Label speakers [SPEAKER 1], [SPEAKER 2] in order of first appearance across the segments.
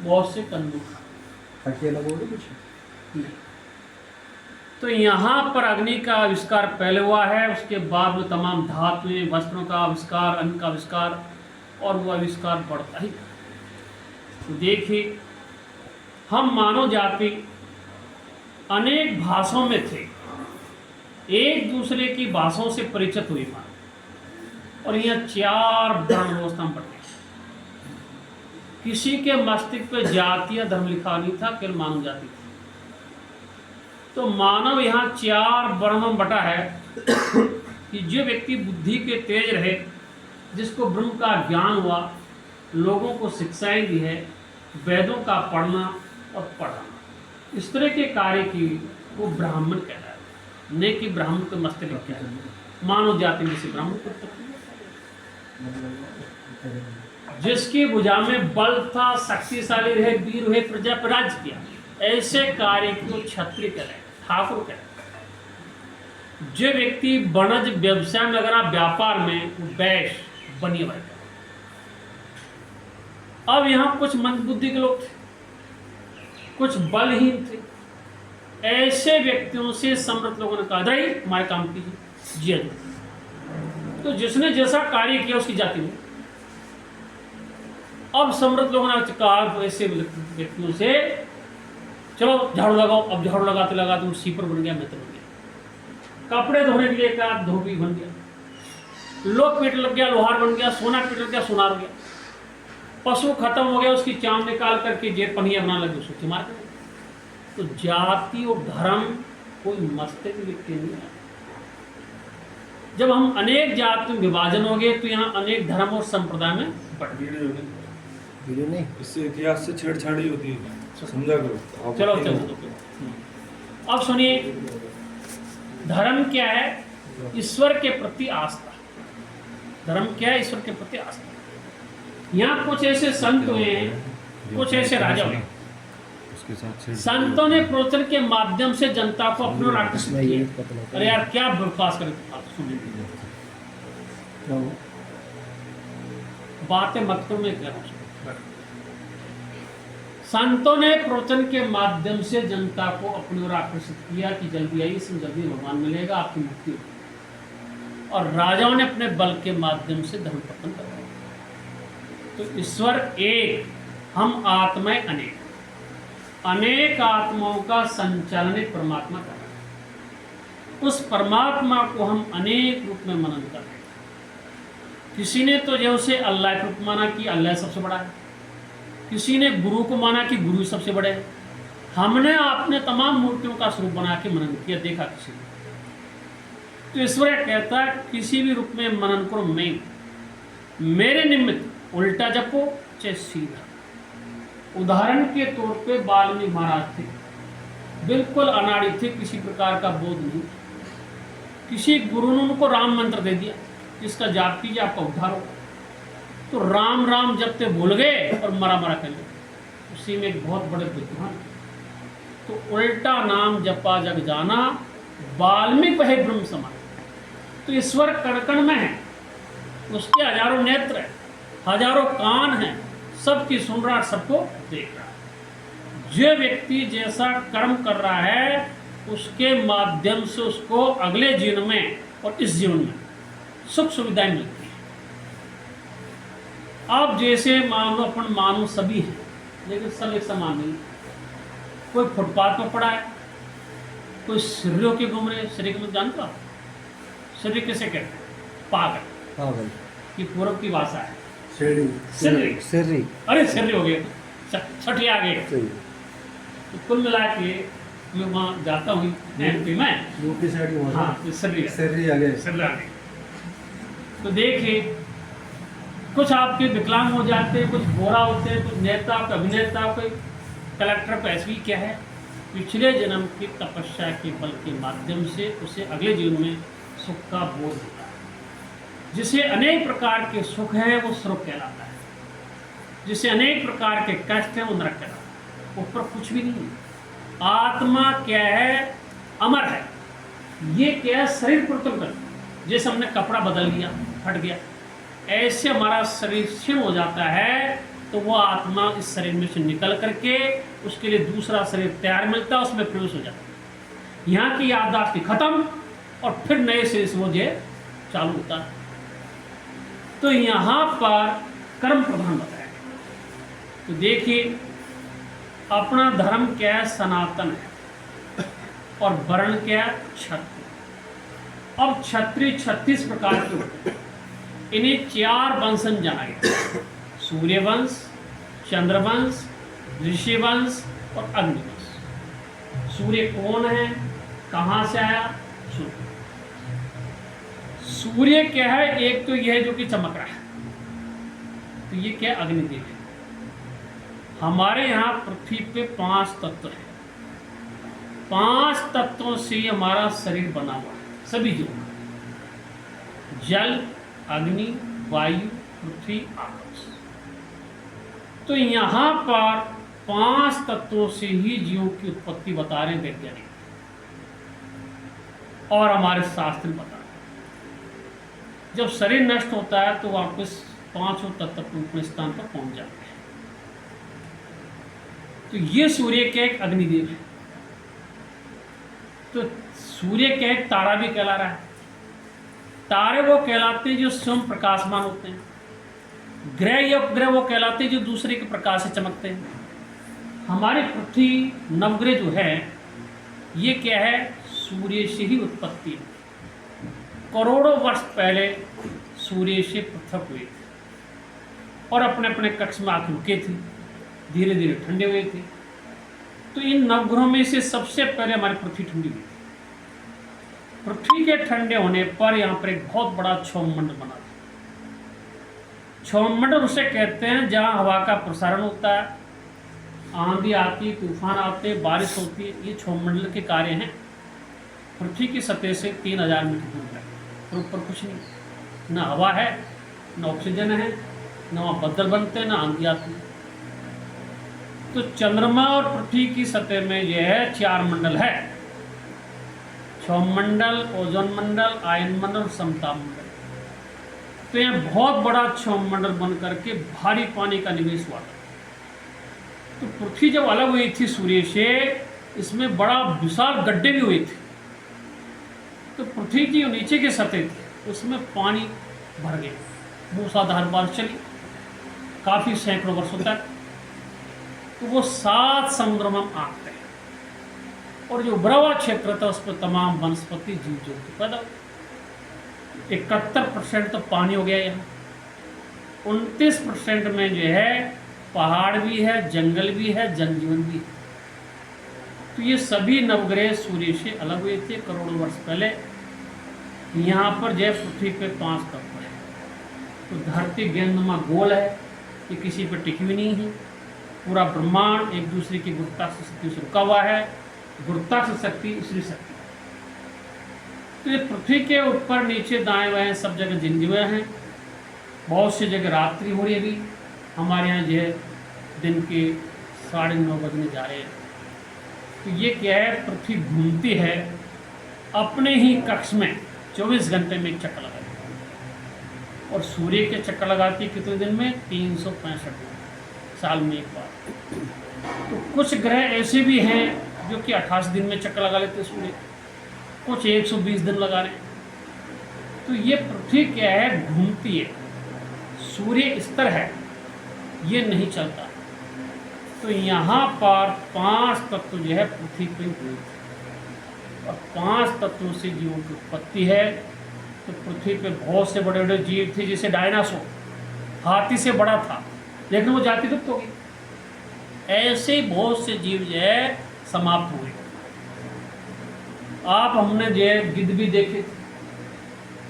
[SPEAKER 1] बहुत से कंदों का।
[SPEAKER 2] अकेला बोले कुछ
[SPEAKER 1] नहीं। तो यहाँ पर अग्नि का आविष्कार पहले हुआ है, उसके बाद में तमाम धातुएं, वस्त्रों का आविष्कार, अन्न का आविष्कार, और वो आविष्कार बढ़ता ही। तो देखिए, हम मानव जाति अनेक भाषाओं में थे, एक दूसरे की भाषाओं से परिचित हुई मानव, और यहाँ 4 वर्ण व्यवस्था में बढ़ गई। किसी के मस्तिष्क पे जाति या धर्म लिखा नहीं था, केवल मानव जाति थी। तो मानव यहाँ 4 वर्णों में बटा है कि जो व्यक्ति बुद्धि के तेज रहे, जिसको ब्रह्म का ज्ञान हुआ, लोगों को शिक्षाएं दी है, वेदों का पढ़ना और पढ़ाना, इस तरह के कार्य की वो ब्राह्मण कहलाता है। नहीं कि ब्राह्मण को मस्तक क्या है, मानव जाति में से ब्राह्मण को तक। जिसकी भुजा में बल था, शक्तिशाली रहे, वीर रहे, प्रजा पर राज्य किया, ऐसे कार्य को क्षत्रिय कहलाए, ठाकुर कहलाए। जो व्यक्ति वणज व्यवसाय में, अगर आप व्यापार में वैश्य बनिए भाई। अब यहाँ कुछ मंदबुद्धि के लोग थे, कुछ बलहीन थे, ऐसे व्यक्तियों से समृद्ध लोगों ने कहा भाई हमारे काम कीजिए, जिया जाए। तो जिसने जैसा कार्य किया उसकी जाति में। अब समृद्ध लोगों ने कहा ऐसे व्यक्तियों से, चलो झाड़ू लगाओ। अब झाड़ू लगाते लगाते तुम सीपर बन गया, मित्र बन गया। कपड़े धोने के लिए का धोबी बन गया, लोग पीट लग गया, लोहार बन गया, सोना पीट लग गया, सोनार हो गया। पशु खत्म हो गया, उसकी चाम निकाल करके जेब पनिया बना लगे, उसको मार कर। तो जाति और धर्म कोई मस्तिष्क व्यक्ति नहीं है। जब हम अनेक जाति में विभाजन हो गए तो यहाँ अनेक धर्म और संप्रदाय में बट
[SPEAKER 2] वीडियो नहीं,
[SPEAKER 3] इससे इतिहास से छेड़छाड़ी होती है, समझा करो।
[SPEAKER 1] चलो चलो। अब सुनिए, धर्म क्या है? ईश्वर के प्रति आस्था। धर्म क्या है? ईश्वर के प्रति आस्था। यहाँ कुछ ऐसे संत हुए हैं, कुछ ऐसे राजा हुए। संतों ने प्रवचन के माध्यम से जनता को अपने ओर आकर्षित किया। अरे यार क्या बकवास करें, बातें मत करो, मैं कह रहा हूं। संतों ने प्रवचन के माध्यम से जनता को अपनी ओर आकर्षित किया कि जल्दी आइए, इसमें जल्दी भगवान मिलेगा, आपकी मुक्ति होगी। और राजाओं ने अपने बल के माध्यम से धर्म पतन करवाया। तो ईश्वर एक, हम आत्माएं अनेक। अनेक आत्माओं का संचालन एक परमात्मा कर रहा है। उस परमात्मा को हम अनेक रूप में मनन कर रहे हैं। किसी ने तो जैसे अल्लाह के रूप माना कि अल्लाह सबसे बड़ा है, किसी ने गुरु को माना कि गुरु सबसे बड़े हैं। हमने आपने तमाम मूर्तियों का स्वरूप बना के मनन किया, देखा किसी ने। तो ईश्वर कहता है किसी भी रूप में मनन करो, मैं मेरे निमित्त उल्टा जपो चाहे सीधा। उदाहरण के तौर पे वाल्मीकि महाराज थे, बिल्कुल अनाड़ी थे, किसी प्रकार का बोध नहीं। किसी गुरु ने उनको राम मंत्र दे दिया, इसका जाप कीजिए आपका उद्धार होगा। तो राम राम जपते भूल गए और मरा मरा कर गए। उसी में एक बहुत बड़े विद्वान, तो उल्टा नाम जपा जग जाना, वाल्मीकि वह ब्रह्म समान। तो ईश्वर कण कण में है, उसके हजारों नेत्र है, हजारों कान हैं, सबकी सुन रहा, सबको देख रहा। जो व्यक्ति जैसा कर्म कर रहा है उसके माध्यम से उसको अगले जीवन में और इस जीवन में सुख सुविधाएं मिलती हैं। आप जैसे मानो अपन मानो सभी हैं, लेकिन सब एक समान नहीं। कोई फुटपाथ पर पड़ा है, कोई सिर्रियों के घूम रहे। सिर्री को जानते हो? सिर्री किसे कहते हैं? पागल।
[SPEAKER 2] पागल
[SPEAKER 1] ये पूर्व की भाषा है।
[SPEAKER 2] सिर्री सिर्री,
[SPEAKER 1] अरे सिर्री हो गए, छठी आ गए। तो कुल मिला के मैं वहाँ जाता हूँ एमपी में,
[SPEAKER 2] यूपी साइड में।
[SPEAKER 1] हाँ सिर्री
[SPEAKER 2] सिर्री आ गए।
[SPEAKER 1] तो देखिए, कुछ आपके विकलांग हो जाते हैं, कुछ गोरा होते हैं, कुछ नेता, कोई अभिनेता, कोई कलेक्टर, को ऐसी क्या है, पिछले जन्म की तपस्या के बल के माध्यम से उसे अगले जीवन में सुख का बोध होता है। जिसे अनेक प्रकार के सुख है वो सुख कहलाता है, जिसे अनेक प्रकार के कष्ट है वो नरक कहलाता है। ऊपर कुछ भी नहीं है। आत्मा क्या है? अमर है। ये क्या है? शरीर परिवर्तन कर, जैसे हमने कपड़ा बदल लिया, फट गया, ऐसे हमारा शरीर क्षीण हो जाता है तो वो आत्मा इस शरीर में से निकल करके उसके लिए दूसरा शरीर तैयार मिलता है, उसमें प्रवेश हो जाता है। यहाँ की याददाश्त खत्म और फिर नए सिरे से वो जो चालू होता है। तो यहाँ पर कर्म प्रधान बताया गया। तो देखिए, अपना धर्म क्या है? सनातन है। और वर्ण क्या है? क्षत्रिय। अब क्षत्रिय 36 प्रकार के होते हैं। इन्हें 4 वंश जाना गया: सूर्य वंश, चंद्रवंश, ऋषि वंश और अग्निवंश। सूर्य कौन है? कहाँ से आया? सूर्य। सूर्य क्या है? एक तो यह जो कि चमक रहा है, तो ये क्या? अग्निदेव है। हमारे यहाँ पृथ्वी पे 5 तत्व है। 5 तत्वों से हमारा शरीर बना हुआ है, सभी जीवों का: जल, अग्नि, वायु, पृथ्वी, आकाश। तो यहाँ पर 5 तत्वों से ही जीवों की उत्पत्ति बता रहे हैं वैज्ञानिक, और हमारे शास्त्र बता रहे हैं। जब शरीर नष्ट होता है तो वापस 5 तत्व अपने स्थान पर पहुंच जाते हैं। तो ये सूर्य के एक अग्निदेव है। तो सूर्य के एक तारा भी कहला रहा है। तारे वो कहलाते हैं जो स्वयं प्रकाशमान होते हैं। ग्रह या उपग्रह वो कहलाते हैं जो दूसरे के प्रकाश से चमकते हैं। हमारी पृथ्वी नवग्रह जो है, ये क्या है? सूर्य से ही उत्पत्ति है। करोड़ों वर्ष पहले सूर्य से पृथक हुए थे और अपने अपने कक्ष में आकर रुके थे, धीरे धीरे ठंडे हुए थे। तो इन नवग्रहों में से सबसे पहले हमारी पृथ्वी ठंडी हुई थी। पृथ्वी के ठंडे होने पर यहाँ पर एक बहुत बड़ा क्षौममंडल बना था। क्षौममंडल उसे कहते हैं जहाँ हवा का प्रसारण होता है, आंधी आती, तूफान आते, बारिश होती है। ये क्षौममंडल के कार्य हैं। पृथ्वी की सतह से 3000 मीटर दूर है, तो ऊपर कुछ नहीं, न हवा है, न ऑक्सीजन है, न वहाँ बदल बनते हैं, न आंधी आती है। तो चंद्रमा और पृथ्वी की सतह में यह है 4 मंडल है: क्षौममंडल, ओजोन मंडल, आयन मंडल, समताप मंडल। तो यह बहुत बड़ा क्षौममंडल बन करके भारी पानी का निवेश हुआ था। तो पृथ्वी जब अलग हुई थी सूर्य से, इसमें बड़ा विशाल गड्ढे भी हुए थे। तो पृथ्वी की नीचे की सतह थी, उसमें पानी भर गया, मूसलाधार बारिश चली काफ़ी सैकड़ों वर्षों तक। तो वो 7 समुद्रों में आते हैं, और जो उभरा हुआ क्षेत्र था उस पर तमाम वनस्पति जीव जंतु पैदा हुए। 71% तो पानी हो गया यहाँ। 29% में जो है पहाड़ भी है, जंगल भी है, जनजीवन भी है। तो ये सभी नवग्रह सूर्य से अलग हुए थे करोड़ों वर्ष पहले। यहाँ पर जो पृथ्वी पे 5 तत्व है। तो धरती गेंदनुमा गोल है, ये किसी पर टिकी हुई नहीं है। पूरा ब्रह्मांड एक दूसरे की गुरुत्वाकर्षण शक्ति से रुका हुआ है। गुरुत्वाकर्षण शक्ति इसलिए शक्ति। तो ये पृथ्वी के ऊपर, नीचे, दाएं बाएं सब जगह जिंदगी हैं। बहुत सी जगह रात्रि हो रही है। अभी हमारे यहाँ जो है दिन के 9:30 बजने जा रहे हैं। तो ये क्या है? पृथ्वी घूमती है अपने ही कक्ष में 24 घंटे में एक चक्कर लगाती है, और सूर्य के चक्कर लगाती है कितने दिन में? 365 दिन, साल में एक बार। तो कुछ ग्रह ऐसे भी हैं जो कि 28 दिन में चक्कर लगा लेते हैं सूर्य, कुछ 120 दिन लगा रहे हैं। तो ये पृथ्वी क्या है? घूमती है। सूर्य स्थिर है, ये नहीं चलता। तो यहाँ पर 5 तत्व जो है पृथ्वी पर हुए थे, और 5 तत्वों से जीवों की उत्पत्ति है। तो पृथ्वी पे बहुत से बड़े बड़े जीव थे, जैसे डायनासोर हाथी से बड़ा था, लेकिन वो जाति लुप्त हो गई। ऐसे बहुत से जीव जो है समाप्त हुए। आप हमने जो है गिद्ध भी देखे थे,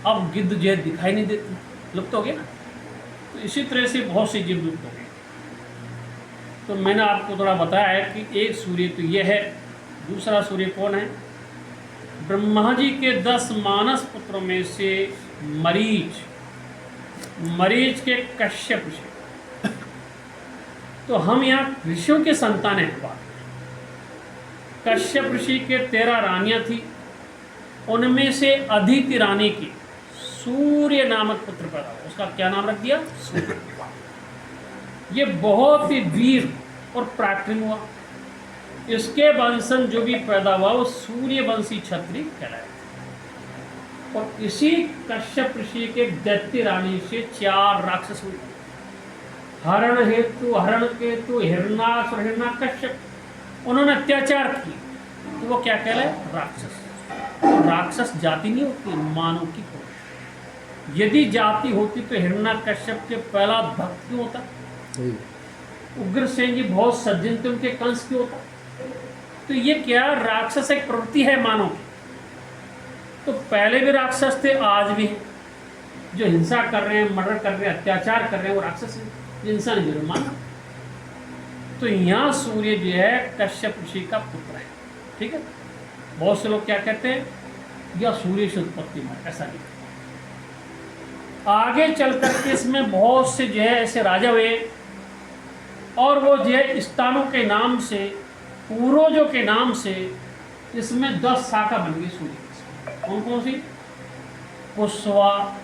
[SPEAKER 1] अब गिद्ध जो है दिखाई नहीं देते, लुप्त हो गए ना। तो इसी तरह से बहुत से जीव लुप्त हो गए। तो मैंने आपको थोड़ा बताया है कि एक सूर्य तो ये है। दूसरा सूर्य कौन है? ब्रह्मा जी के 10 मानस पुत्रों में से मरीच, मरीच के कश्यप ऋषि। तो हम यहाँ ऋषियों के संतान हैं। बात कश्यप ऋषि के 13 रानियां थी, उनमें से अदिति रानी की सूर्य नामक पुत्र पैदा हुआ। उसका क्या नाम रख दिया? सूर्य। ये बहुत ही वीर और पराक्रमी हुआ। इसके वंशज जो भी पैदा हुआ वो सूर्यवंशी क्षत्रिय कहलाए। और इसी कश्यप ऋषि के दैत्य रानी से 4 राक्षस हुए, हरण हेतु, हरण केतु, हिरणाक्ष और हिरण्यकश्यप। उन्होंने अत्याचार किए तो वो क्या कहलाए? राक्षस। तो राक्षस जाति नहीं होती, मानव की होती। यदि जाति होती तो हिरण्यकश्यप के पहला भक्त क्यों होता? उग्रसेन जी बहुत सज्जन थे, उनके कंस क्यों होता? तो ये क्या, राक्षस एक प्रवृत्ति है मानव की। तो पहले भी राक्षस थे, आज भी हैं। जो हिंसा कर रहे हैं, मर्डर कर रहे हैं, अत्याचार कर रहे हैं, वो राक्षस हैं। इंसान जरूर मानव। तो यहाँ सूर्य जो है कश्यप ऋषि का पुत्र है, ठीक है। बहुत से लोग क्या कहते हैं, यह सूर्य से उत्पत्ति है, ऐसा नहीं। आगे चल करके इसमें बहुत से जो है ऐसे राजा हुए, और वो जो है स्थानों के नाम से, पूर्वजों के नाम से इसमें 10 शाखा बन गई सूर्य की। कौन कौन सी? कुशवा,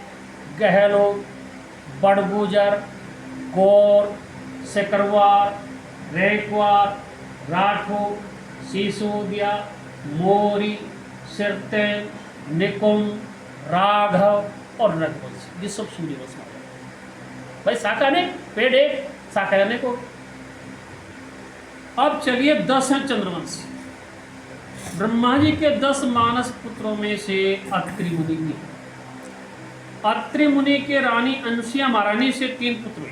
[SPEAKER 1] गहलोत, बड़गुजर, गौर, सिकरवार, रेखवार, राठौर, सिसोदिया, मोरी, सिरतेन, निकुंभ, राघव और रघुवंश। ये सब सूर्यवंश में भाई शाखा ने, पेड़ एक, शाखा ने को। अब चलिए 10 हैं चंद्रवंशी। ब्रह्मा जी के 10 मानस पुत्रों में से अत्रि मुनि भी है। अत्रि मुनि के रानी अनुसुईया महारानी से 3 पुत्र हुए,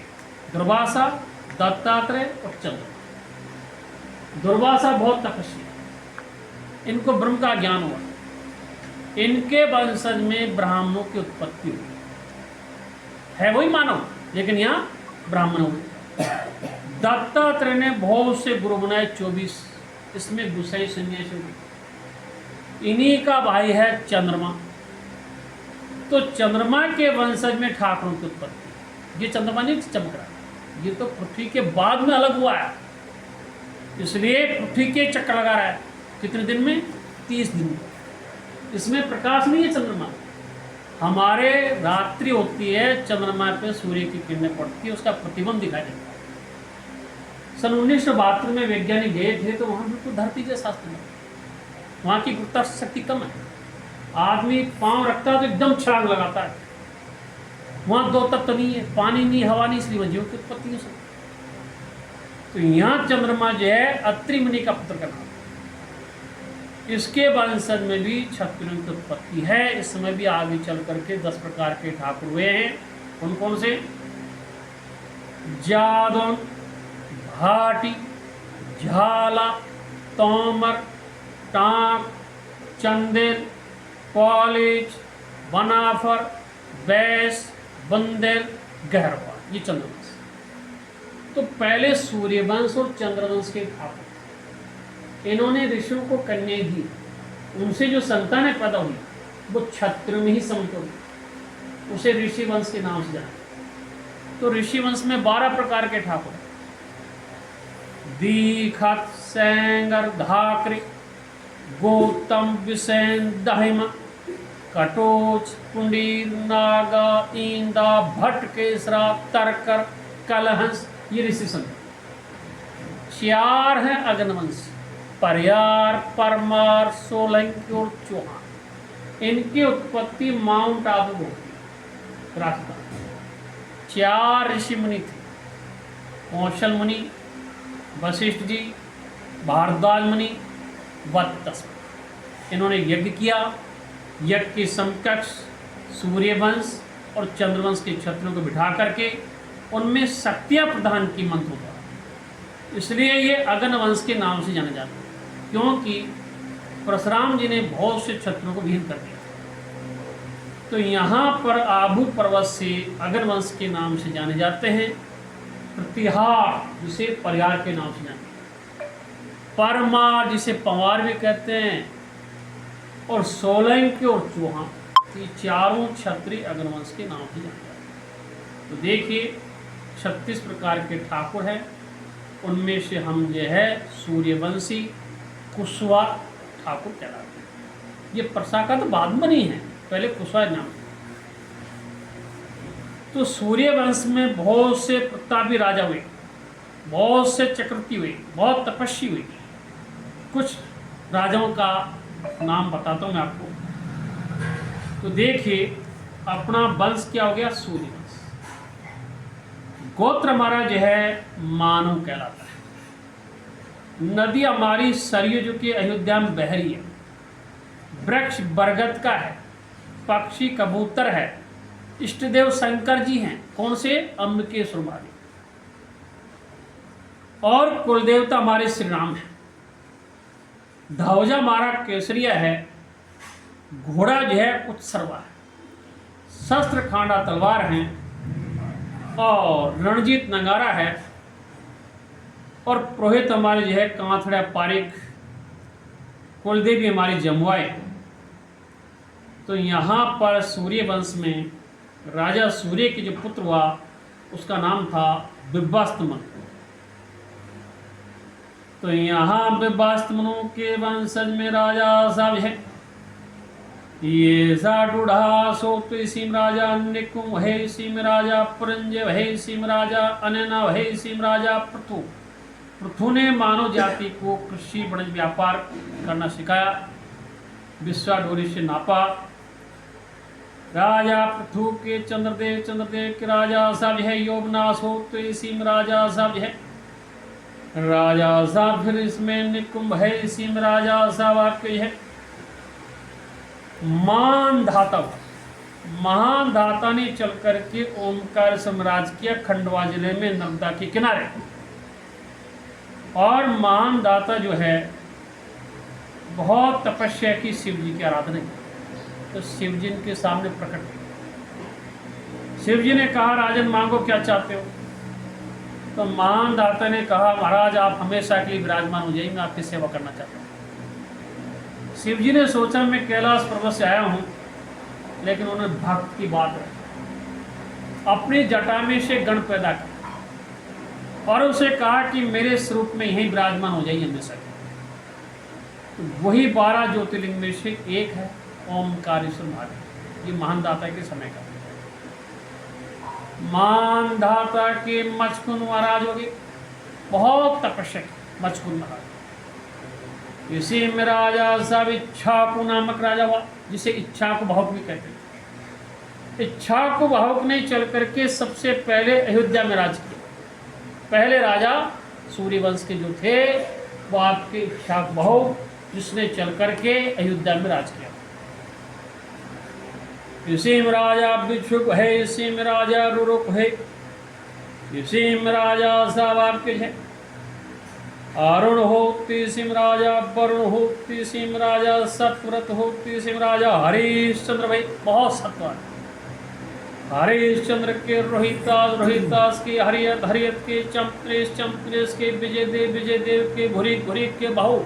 [SPEAKER 1] दुर्वासा, दत्तात्रेय और चंद्रमा। दुर्वासा बहुत तपस्वी, इनको ब्रह्म का ज्ञान हुआ। इनके वंशज में ब्राह्मणों की उत्पत्ति हुई है, वही मानव, लेकिन यहाँ ब्राह्मण हुए। दत्तात्रेय ने बहुत से गुरु बनाए, 24, इसमें गुसाई सन्यासी हुए। इन्हीं का भाई है चंद्रमा। तो चंद्रमा के वंशज में ठाकुरों की उत्पत्ति। ये चंद्रमा नहीं चमक रहा, ये तो पृथ्वी के बाद में अलग हुआ है, इसलिए पृथ्वी के चक्कर लगा रहा है। कितने दिन में? 30 दिन में। इसमें प्रकाश नहीं है चंद्रमा। हमारे रात्रि होती है, चंद्रमा पे सूर्य की किरणें पड़ती है, उसका प्रतिबिंब दिखाई देता है। सन 1972 में वैज्ञानिक गए थे, तो वहाँ बिल्कुल धरती के शास्त्र में, वहाँ की गुरुत्वाकर्षण शक्ति कम है। आदमी पाँव रखता है तो एकदम छलांग लगाता है। वहाँ 2 तत्व नहीं है, पानी नहीं, हवा नहीं, इसलिए वह जीव की उत्पत्ति हो सकती। तो यहाँ चंद्रमा जो है अत्रि मुनि का पुत्र का नाम। इसके वंशज में भी क्षत्रियों की उत्पत्ति है। इस समय भी आगे चल करके 10 प्रकार के ठाकुर हुए हैं। कौन कौन से? जादौन, भाटी, झाला, तोमर, टांक, चंदेल, कॉलेज, बनाफर, बैस, बंदेल, गहरवा। ये चंद्रवंश। तो पहले सूर्यवंश और चंद्रवंश के ठाकुर, इन्होंने ऋषियों को कन्या दी। उनसे जो संतानें पैदा हुई वो क्षत्रिय में ही सम्मिलित हुई, उसे ऋषि वंश के नाम से जाना। तो ऋषि वंश में 12 प्रकार के ठाकुर, दीखत, सेंगर, धाकरी, गौतम, विसेन, दहिमा, कटोच, कुंडीर, नागा, ईंदा, भट्ट, केसरा, तरकर, कलहंस। ये ऋषि संत। 4 हैं अग्नवंश, परियार, परमार, सोलंकी और चौहान। इनकी उत्पत्ति माउंट आबू होती है, राजस्थान। 4 ऋषि मुनि थे, कौशल मुनि, वशिष्ठ जी, भारद्वाज मुनि, वत्स। इन्होंने यज्ञ किया। यज्ञ के समकक्ष सूर्यवंश और चंद्रवंश के क्षत्रियों को बिठा करके उनमें शक्तियां प्रदान की मंत्रों द्वारा, इसलिए ये अग्नवंश के नाम से जाने जाते हैं। क्योंकि परशुराम जी ने बहुत से क्षत्रियों को विहीन कर दिया। तो यहाँ पर आबू पर्वत से अग्नवंश के नाम से जाने जाते हैं। प्रतिहार जिसे परिहार के नाम से जाने, परमार जिसे पंवार भी कहते हैं, और सोलंकी और चौहान, ये 4 क्षत्रिय अग्नवंश के नाम से जाने जाते हैं। तो देखिए 36 प्रकार के ठाकुर हैं। उनमें से हम जो है सूर्यवंशी कुशवा ठाकुर कहलाते हैं। ये प्रशाखा तो बाद में नहीं है, पहले कुशवा नाम। तो सूर्यवंश में बहुत से प्रतापी राजा हुए। बहुत से चक्रवर्ती हुए, बहुत तपस्वी हुई। कुछ राजाओं का नाम बताता हूँ मैं आपको। तो देखिए, अपना वंश क्या हो गया, सूर्य वंश। गोत्र हमारा जो है मानव कहलाता है। नदी हमारी सरयू जो कि अयोध्या में बह रही है। वृक्ष बरगद का है, पक्षी कबूतर है, इष्टदेव शंकर जी हैं। कौन से, अम्बिकेश्वर महादेव। और कुल देवता हमारे श्री राम है। ध्वजा हमारा केसरिया है, घोड़ा जो है उत्सर्वा है, शस्त्र खांडा तलवार है, और रणजीत नगारा है, और पुरोहित हमारे जो है कांथड़ा पारिक, कुलदेवी हमारी जमुआए। तो यहाँ पर सूर्य वंश में राजा सूर्य के जो पुत्र हुआ उसका नाम था विवास्तमनु। तो यहाँ विवास्तमनु के वंशज में राजा सब है। ये साडूढ़ा सोत सीम राजा निकुम है, सीम राजा पुरंज है, सीम राजा अनना है, सीम राजा पृथु। पृथु ने मानव जाति को कृषि वणिज व्यापार करना सिखाया, विश्वाडोरी से नापा। राजा पृथु के चंद्रदेव के राजा सब है, योगनाश हो तो सीम राजा सब है। राजा साहब फिर इसमें निकुंभ है, सीम राजा साहब आपके है। मान धाता, महान धाता ने चल करके ओमकार साम्राज्य किया खंडवा जिले में नर्मदा के किनारे। और महान दाता जो है बहुत तपस्या की, शिव जी की आराधना की। तो शिव जी के सामने प्रकट हुए। शिव जी ने कहा, राजन मांगो क्या चाहते हो। तो महान दाता ने कहा, महाराज आप हमेशा के लिए विराजमान हो जाइए, मैं आपकी सेवा करना चाहता हूँ। शिव जी ने सोचा मैं कैलाश पर्वत से आया हूँ, लेकिन उन्होंने भक्त की बात रखी। अपनी जटा में से गण पैदा किया और उसे कहा कि मेरे स्वरूप में यहीं विराजमान हो जाइए हमेशा। तो वही 12 ज्योतिर्लिंग में से एक है ओमकारेश्वर महादेव। ये महान दाता के समय का। मान धाता के मचकुन महाराज हो गए, बहुत तपस्या की मचकुन महाराज। इसी में राजा साहब इच्छाकु नामक राजा हुआ, जिसे इच्छाकु बहुक भी कहते हैं। इच्छाकु बहुक ने चल करके सबसे पहले अयोध्या में राज किया। पहले राजा सूर्यवंश के जो थे वो आपके इच्छाकु बहुक, जिसने चल करके अयोध्या में राज किया। इसी में राजा बिच्छुक है, इसी में राजा रुरुक है, इसी में राजा साहब आपके है। अरुण हो, इसी में राजा वरुण हो, इसी में राजा सतव्रत हो, इसी में राजा हरिश्चंद्र भाई बहुत सत्वान। हरिश्चंद्र के रोहितास, रोहितास के हरियत, हरियत के चंपलेश, चंपलेश के विजय देव के भुरिक, भुरिक के बहु,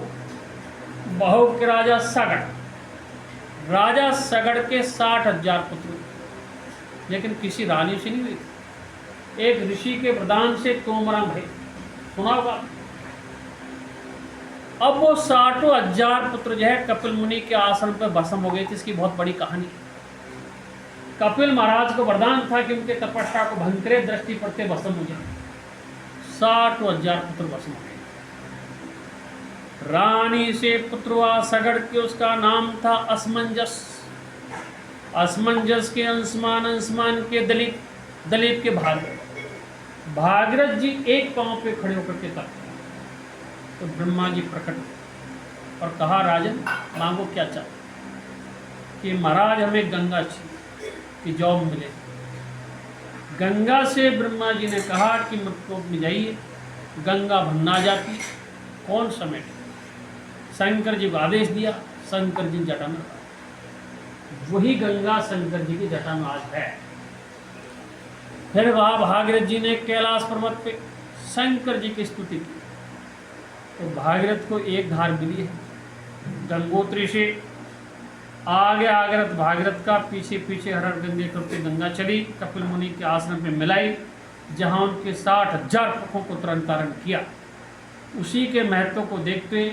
[SPEAKER 1] बहु के राजा सगड़। राजा सगड़ के 60,000 पुत्र, लेकिन किसी रानी से नहीं हुई। एक ऋषि के वरदान से तोमरम है, सुना होगा। अब वो 60,000 पुत्र जो है कपिल मुनि के आसन पर भस्म हो गए थे। इसकी बहुत बड़ी कहानी। कपिल महाराज को वरदान था कि उनके तपस्या को भंग करे, दृष्टि पड़ते भस्म हो जाए। 60,000 पुत्र भस्म हो गए। रानी से पुत्र हुआ सगड़ के, उसका नाम था असमंजस। असमंजस के अंशमान, अंशमान के दलीप, दलीप के भागीरथ। भागीरथ जी एक पांव पे खड़े होकर के तक, तो ब्रह्मा जी प्रकट और कहा, राजन मांगो क्या चाहते। कि महाराज हमें गंगा चाहिए कि जॉब मिले। गंगा से ब्रह्मा जी ने कहा कि मृतलोक में जाइए, गंगा भन्ना जाती। कौन समेटे? शंकर जी को आदेश दिया, शंकर जी जटा में। वही गंगा शंकर जी की जटा में आज है। फिर वहाँ भागीरथ जी ने कैलाश पर्वत पे शंकर जी की स्तुति की। तो भागीरथ को एक धार मिली है गंगोत्री से। आगे आगरथ भागीरथ का, पीछे पीछे हर गंगे करते गंगा चली, कपिल मुनि के आश्रम पे मिलाई, जहाँ उनके 60,000 पुरखों को तरण तारण किया। उसी के महत्व को देखते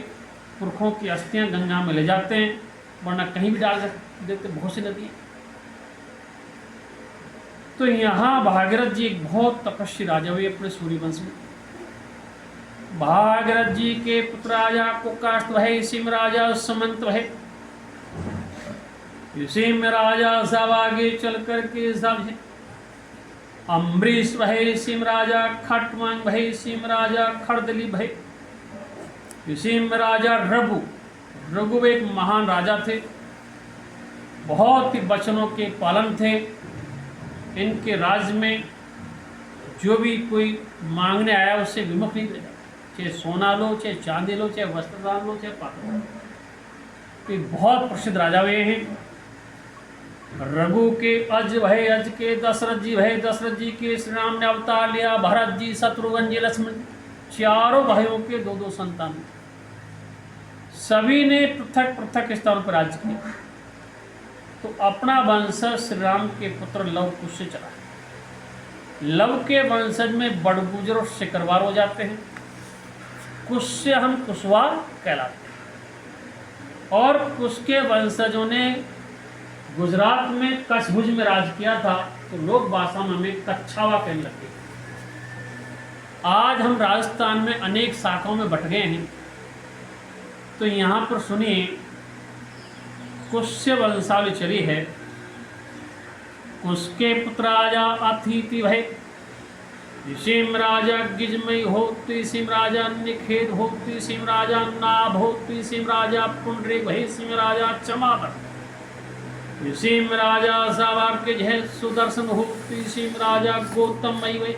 [SPEAKER 1] पुरखों की अस्थियां गंगा में ले जाते हैं, वरना कहीं भी डाल देते, बहुत सी नदी। तो यहाँ भागीरथ जी एक बहुत तपस्वी राजा हुए अपने सूर्यवंश में। भागीरथ जी के पुत्र राजा कुकाष्ट भय, सिम राजा समंत भय। सिम राजा सब आगे चल करके सब अम्बरीश भय, सिम राजा खटमंग भय, सिम राजा खरदली भय। सिम राजा रघु, रघु एक महान राजा थे, बहुत ही वचनों के पालन थे। इनके राज्य में जो भी कोई मांगने आया उससे विमुख नहीं रहा, चाहे सोना लो, चाहे चांदी लो, चाहे वस्त्रदान लो, चाहे पात्र लो। तो बहुत प्रसिद्ध राजा हुए हैं। रघु के अज भय, अज के दशरथ जी भय, दशरथ जी के श्री राम ने अवतार लिया, भरत जी, शत्रुघ्न जी, लक्ष्मण, चारों भाइयों के दो दो संतान, सभी ने पृथक पृथक स्थानों पर राज्य किया। तो अपना वंश श्री राम के पुत्र लव कुश से चला। लव के वंशज में बड़गुजर और सिकरवार हो जाते हैं, कुश से हम कुशवार कहलाते हैं। और कुश के वंशजों ने गुजरात में कच्छभुज में राज किया था, तो लोक भाषा में हमें कच्छावा कहने लगे। आज हम राजस्थान में अनेक शाखाओं में बट गए हैं। तो यहाँ पर सुनिए, कुश्य वंशावली चली है। कुश के पुत्र राजा अतिथि भय, सिम राजा गिजमय होती, सिम राजा निखेत होती, सिम राजा नाभ होती, सिम राजा पुंडरीक भय, सिम राजा चमावर, सिम राजा सावार्क जय सुदर्शन होती, सिम राजा गौतममयी भय,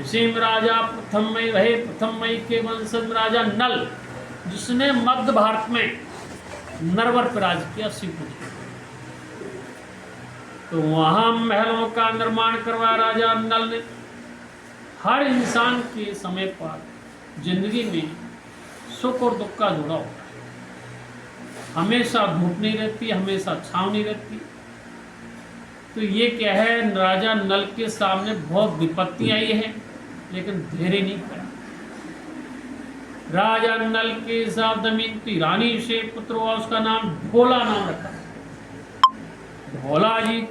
[SPEAKER 1] सिम राजा प्रथममयी भय। प्रथममयी के वंशज राजा नल, जिसने मध्य भारत में नरवर पर राज किया, शिवपुरी। तो वहां महलों का निर्माण करवाया राजा नल ने। हर इंसान के समय पर जिंदगी में सुख और दुख का जुड़ा होता है। हमेशा धूप नहीं रहती, हमेशा छांव नहीं रहती। तो ये क्या है, राजा नल के सामने बहुत विपत्ति आई है, लेकिन धैर्य नहीं करा। राजा नल के साथ दमयंती रानी से पुत्र हुआ, उसका नाम ढोला नाम रखा। ढोला जी